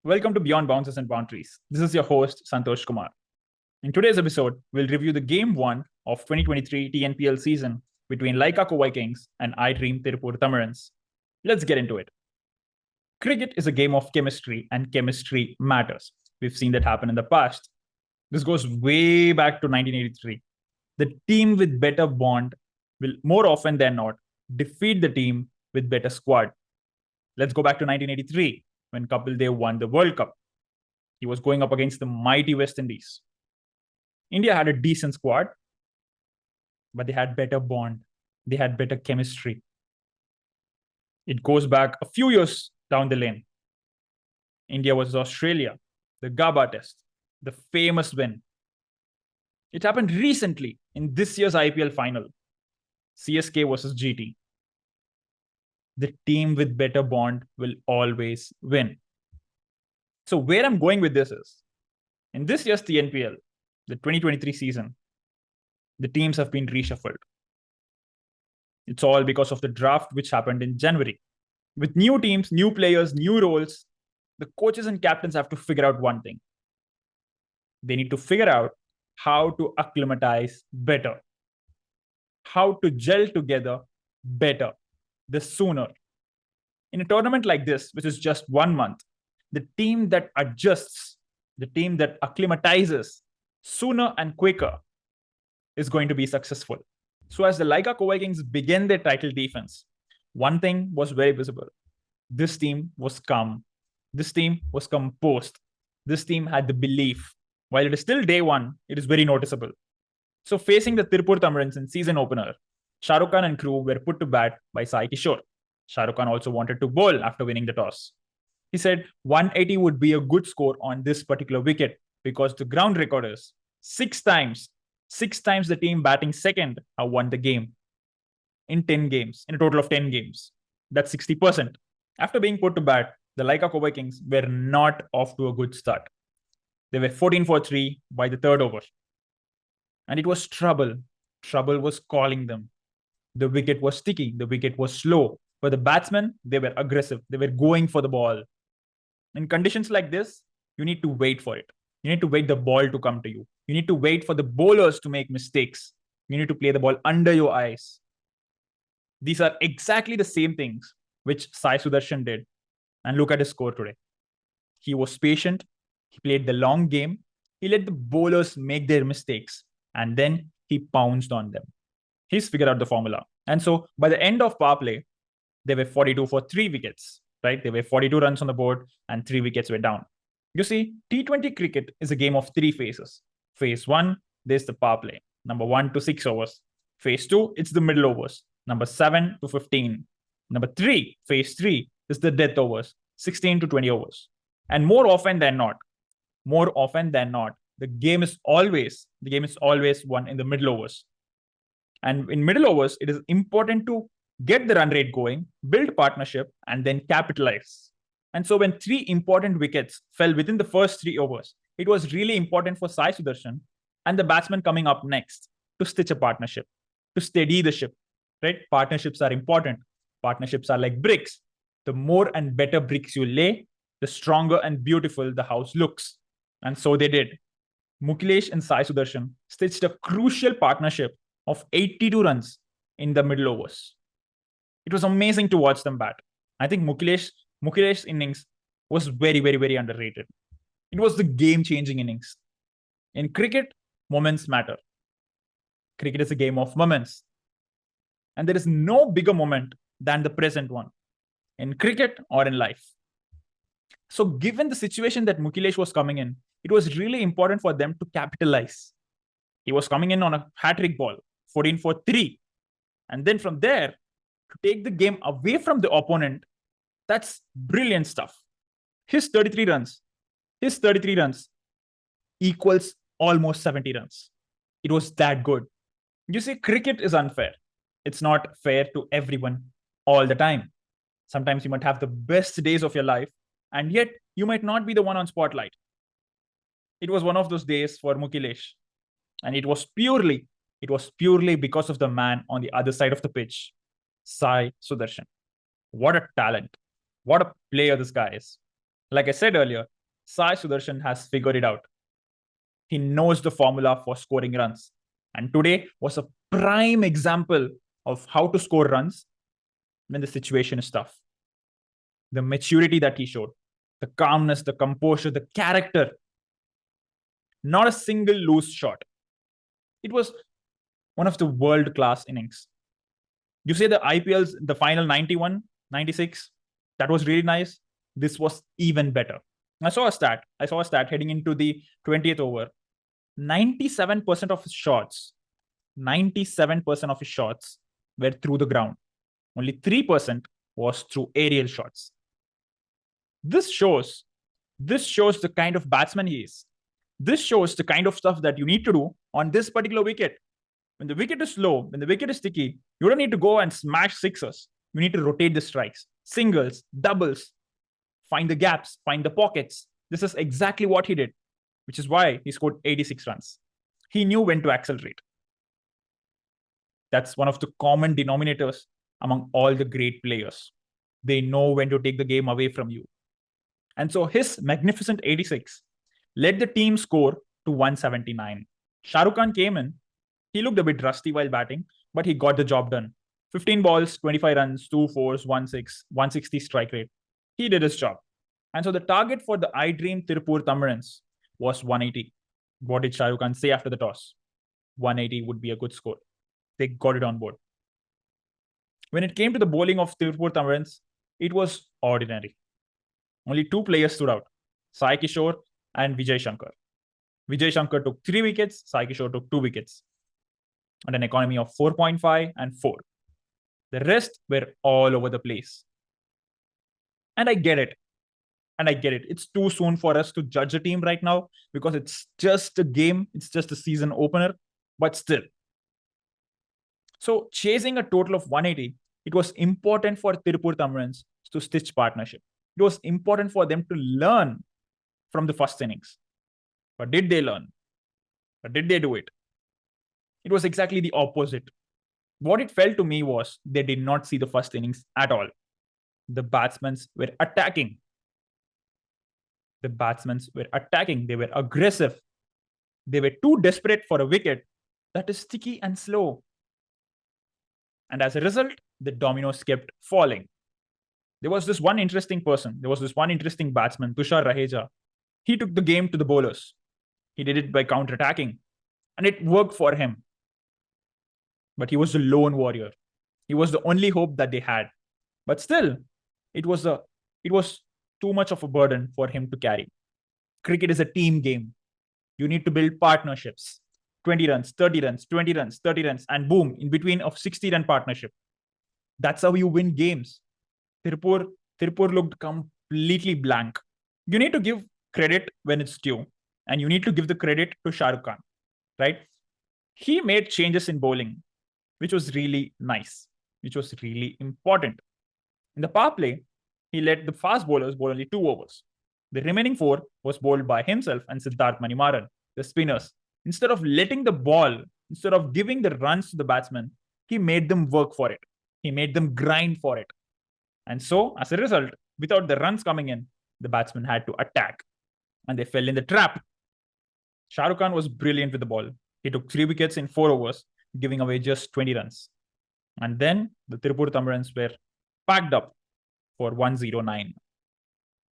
Welcome to Beyond Bounces and Boundaries. This is your host, Santosh Kumar. In today's episode, we'll review the Game 1 of 2023 TNPL season between Lyca Kovai Kings and IDream Tiruppur Tamizhans. Let's get into it. Cricket is a game of chemistry, and chemistry matters. We've seen that happen in the past. This goes way back to 1983. The team with better bond will more often than not defeat the team with better squad. Let's go back to 1983 when Kapil Dev won the World Cup. He was going up against the mighty West Indies. India had a decent squad, but they had better bond. They had better chemistry. It goes back a few years down the lane. India versus Australia, the Gaba test, the famous win. It happened recently in this year's IPL final, CSK versus GT. The team with better bond will always win. So where I'm going with this is, in this year's TNPL, the 2023 season, the teams have been reshuffled. It's all because of the draft which happened in January. With new teams, new players, new roles, the coaches and captains have to figure out one thing. They need to figure out how to acclimatize better, how to gel together better, the sooner. In a tournament like this, which is just 1 month, the team that adjusts, the team that acclimatizes sooner and quicker is going to be successful. So as the Lyca Kovai Kings began their title defense, one thing was very visible. This team was calm. This team was composed. This team had the belief. While it is still day one, it is very noticeable. So facing the Tiruppur Tamizhans in season opener, Shah Rukh Khan and crew were put to bat by Sai Kishore. Shah Rukh Khan also wanted to bowl after winning the toss. He said 180 would be a good score on this particular wicket because the ground record is six times the team batting second have won the game in 10 games, in a total of 10 games. That's 60%. After being put to bat, the Lyca Kovai Kings were not off to a good start. They were 14 for 3 by the third over. And it was trouble. Trouble was calling them. The wicket was sticky. The wicket was slow. For the batsmen, they were aggressive. They were going for the ball. In conditions like this, you need to wait for it. You need to wait the ball to come to you. You need to wait for the bowlers to make mistakes. You need to play the ball under your eyes. These are exactly the same things which Sai Sudharshan did. And look at his score today. He was patient. He played the long game. He let the bowlers make their mistakes. And then he pounced on them. He's figured out the formula. And so by the end of power play, they were 42 for 3 wickets, right? There were 42 runs on the board and 3 wickets were down. You see, T20 cricket is a game of 3 phases. Phase 1, there's the power play. Number 1 to 6 overs. Phase 2, it's the middle overs. Number 7 to 15. Number 3, phase 3, is the death overs. 16 to 20 overs. And more often than not, the game is always won in the middle overs. And in middle overs, it is important to get the run rate going, build partnership, and then capitalize. And so when 3 important wickets fell within the first 3 overs, it was really important for Sai Sudharshan and the batsman coming up next to stitch a partnership, to steady the ship, right? Partnerships are important. Partnerships are like bricks. The more and better bricks you lay, the stronger and beautiful the house looks. And so they did. Mukilesh and Sai Sudharshan stitched a crucial partnership of 82 runs in the middle overs. It was amazing to watch them bat. I think Mukilesh's innings was very, very, very underrated. It was the game-changing innings. In cricket, moments matter. Cricket is a game of moments. And there is no bigger moment than the present one, in cricket or in life. So given the situation that Mukilesh was coming in, it was really important for them to capitalize. He was coming in on a hat-trick ball, 14 for 3. And then from there, to take the game away from the opponent, that's brilliant stuff. His 33 runs equals almost 70 runs. It was that good. You see, cricket is unfair. It's not fair to everyone all the time. Sometimes you might have the best days of your life, and yet you might not be the one on spotlight. It was one of those days for Mukilesh. And it was purely because of the man on the other side of the pitch, Sai Sudharshan. What a talent. What a player this guy is. Like I said earlier, Sai Sudharshan has figured it out. He knows the formula for scoring runs. And today was a prime example of how to score runs when the situation is tough. The maturity that he showed, the calmness, the composure, the character. Not a single loose shot. It was one of the world-class innings. You say the IPL's, the final 91, 96, that was really nice. This was even better. I saw a stat heading into the 20th over. 97% of his shots, 97% of his shots were through the ground. Only 3% was through aerial shots. This shows the kind of batsman he is. This shows the kind of stuff that you need to do on this particular wicket. When the wicket is low, when the wicket is sticky, you don't need to go and smash sixes. You need to rotate the strikes, singles, doubles, find the gaps, find the pockets. This is exactly what he did, which is why he scored 86 runs. He knew when to accelerate. That's one of the common denominators among all the great players. They know when to take the game away from you. And so his magnificent 86 led the team score to 179. Shah Rukh Khan came in. He looked a bit rusty while batting, but he got the job done. 15 balls, 25 runs, 2 fours, 1 6, 160 strike rate. He did his job. And so the target for the IDream Tiruppur Tamizhans was 180. What did Shah Rukh Khan say after the toss? 180 would be a good score. They got it on board. When it came to the bowling of Tiruppur Tamizhans, it was ordinary. Only 2 players stood out, Sai Kishore and Vijay Shankar. Vijay Shankar took 3 wickets, Sai Kishore took 2 wickets. At an economy of 4.5 and 4. The rest were all over the place. And I get it. It's too soon for us to judge a team right now because it's just a game. It's just a season opener. But still. So chasing a total of 180, it was important for Tiruppur Tamizhans to stitch partnership. It was important for them to learn from the first innings. But did they learn? But did they do it? It was exactly the opposite. What it felt to me was they did not see the first innings at all. The batsmen were attacking. They were aggressive. They were too desperate for a wicket that is sticky and slow. And as a result, the dominoes kept falling. There was this one interesting person. There was this one interesting batsman, Tushar Raheja. He took the game to the bowlers. He did it by counter-attacking. And it worked for him. But he was the lone warrior. He was the only hope that they had. But still, it was too much of a burden for him to carry. Cricket is a team game. You need to build partnerships. 20 runs, 30 runs, 20 runs, 30 runs, and boom, in between of 60-run partnership. That's how you win games. Tiruppur looked completely blank. You need to give credit when it's due. And you need to give the credit to Shah Rukh Khan, right? He made changes in bowling, which was really nice, which was really important. In the power play, he let the fast bowlers bowl only 2 overs. The remaining 4 was bowled by himself and Siddharth Manimaran, the spinners. Instead of letting the ball, instead of giving the runs to the batsmen, he made them work for it. He made them grind for it. And so, as a result, without the runs coming in, the batsmen had to attack. And they fell in the trap. Shah Rukh Khan was brilliant with the ball. He took 3 wickets in 4 overs, giving away just 20 runs. And then the Tiruppur Tamizhans were packed up for 109.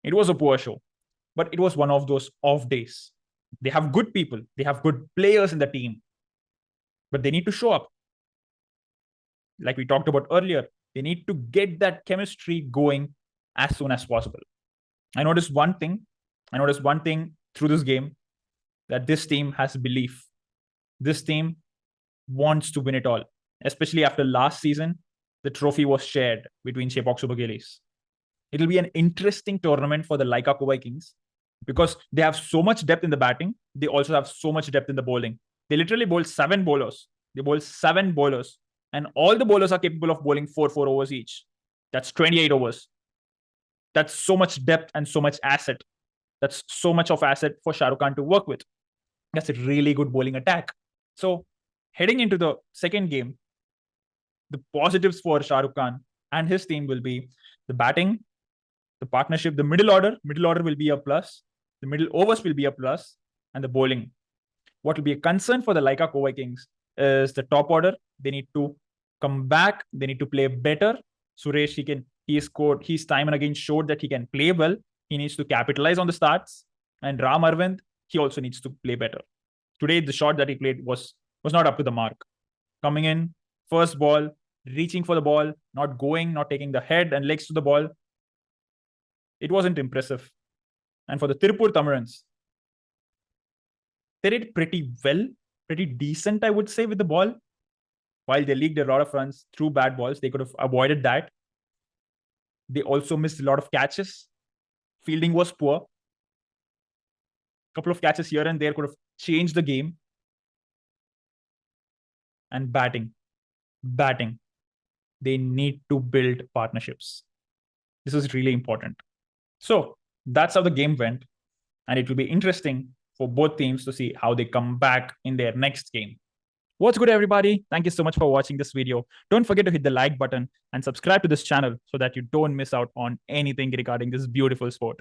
It was a poor show, but it was one of those off days. They have good people. They have good players in the team, but they need to show up. Like we talked about earlier, they need to get that chemistry going as soon as possible. I noticed one thing through this game, that this team has belief. This team wants to win it all, especially after last season, the trophy was shared between Chepauk Mukilesh. It'll be an interesting tournament for the Lyca Kovai Kings because they have so much depth in the batting. They also have so much depth in the bowling. They literally bowl 7 bowlers. They bowl 7 bowlers. And all the bowlers are capable of bowling 4 overs each. That's 28 overs. That's so much depth and so much asset. That's so much of asset for Shah Rukh Khan to work with. That's a really good bowling attack. So heading into the second game, the positives for Shah Rukh Khan and his team will be the batting, the partnership, the middle order. Middle order will be a plus. The middle overs will be a plus, and the bowling. What will be a concern for the Lyca Kovai Kings is the top order. They need to come back. They need to play better. Suresh, he's time and again showed that he can play well. He needs to capitalize on the starts. And Ram Arvind, he also needs to play better. Today, the shot that he played was not up to the mark. Coming in, first ball, reaching for the ball, not going, not taking the head and legs to the ball. It wasn't impressive. And for the Tiruppur Tamizhans, they did pretty well, pretty decent, I would say, with the ball. While they leaked a lot of runs through bad balls, they could have avoided that. They also missed a lot of catches. Fielding was poor. A couple of catches here and there could have changed the game. And batting. They need to build partnerships. This is really important. So that's how the game went. And it will be interesting for both teams to see how they come back in their next game. What's good, everybody? Thank you so much for watching this video. Don't forget to hit the like button and subscribe to this channel so that you don't miss out on anything regarding this beautiful sport.